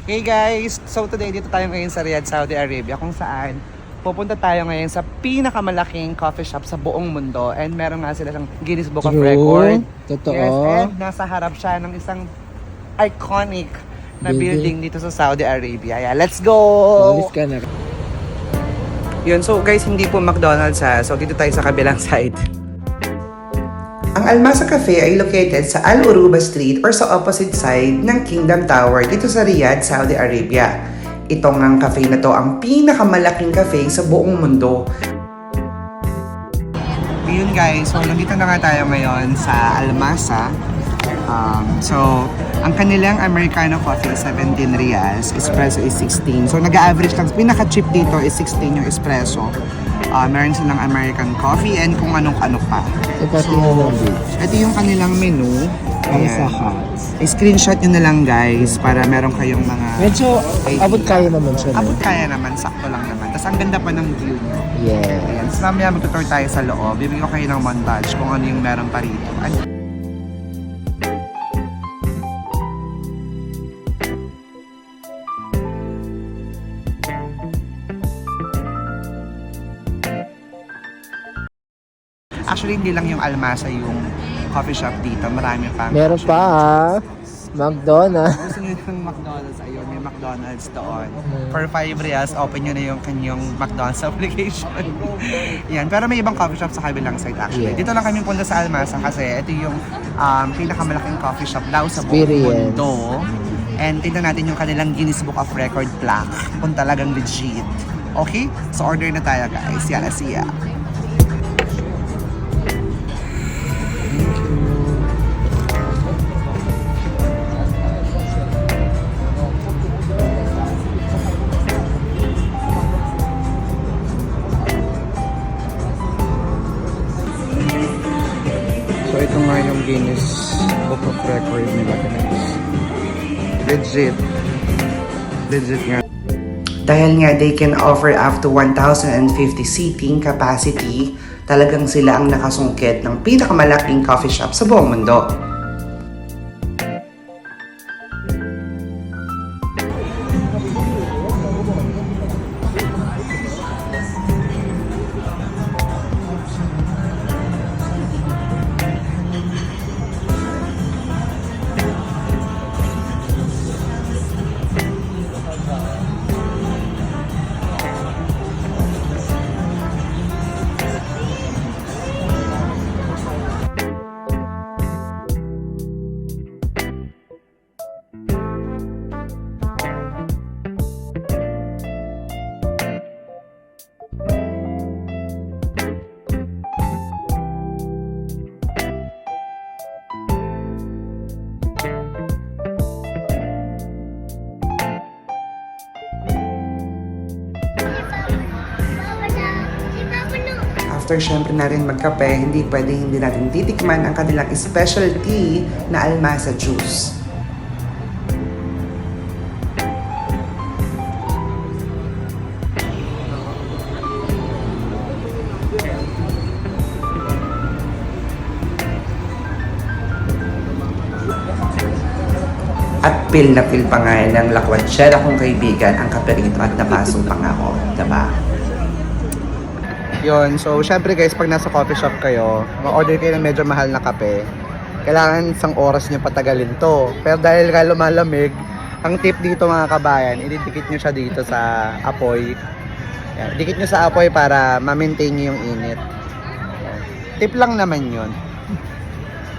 Hey guys! So today dito tayo ngayon sa Riyadh, Saudi Arabia kung saan pupunta tayo ngayon sa pinakamalaking coffee shop sa buong mundo and meron nga sila ng Guinness Book of True. Record. Totoo. Yes, and nasa harap siya ng isang iconic na building dito sa Saudi Arabia. Yeah, let's go! Alis ka na. Yun, so guys, hindi po McDonald's ha. So dito tayo sa kabilang side. Ang Almasa Cafe ay located sa Al Uruba Street or sa opposite side ng Kingdom Tower dito sa Riyadh, Saudi Arabia. Itong ang cafe na to ang pinakamalaking cafe sa buong mundo. Yun guys, so nandito na nga tayo ngayon sa Almasa. So, ang kanilang Americano coffee 17 riyals, espresso is 16. So, nag-average lang, pinaka-cheap dito is 16 yung espresso. Meron silang American coffee and kung anong-ano pa. Ito yung kanilang menu. Alsa hot. I-screenshot nyo na lang guys para meron kayong mga... Medyo abot kaya naman siya. Abot kaya naman, sakto lang naman. Tapos ang ganda pa ng view nyo. Yeah. Ayan, so mamaya magtutour tayo sa loob. Bibigyan ko kayo ng montage kung ano yung meron pa rito. Actually, hindi lang yung Almasa yung coffee shop dito. Marami pa. Meron pa ha. McDonald's. Gusto nyo yung McDonald's, ayun, may McDonald's doon. For 5 riyals, open nyo na yung kanyang McDonald's application. Yan, pero may ibang coffee shop sa kabilang side actually. Yeah. Dito lang kami punta sa Almasa kasi ito yung pinakamalaking coffee shop daw sa buong mundo. And tingnan natin yung kanilang Guinness Book of Record plaque kung talagang legit. Okay? So order na tayo guys. Yala siya. So ito nga yung Guinness Book of Record nila guys. Legit. Legit nga. Dahil nga they can offer up to 1,050 seating capacity, talagang sila ang nakasungkit ng pinakamalaking coffee shop sa buong mundo. After syempre na rin magkape, hindi pwedeng hindi natin titikman ang kanilang specialty na Almasa juice. At feel na feel pa nga ng lakwatsera kong kaibigan ang kape rito at napasok pa nga ako, diba? Yun, so syempre guys, pag nasa coffee shop kayo, ma-order kayo ng medyo mahal na kape, kailangan isang oras nyo patagalin to. Pero dahil ka lumalamig, ang tip dito mga kabayan, ididikit nyo siya dito sa apoy. Yan, dikit nyo sa apoy para ma-maintain nyo yung init. Yan. Tip lang naman yun.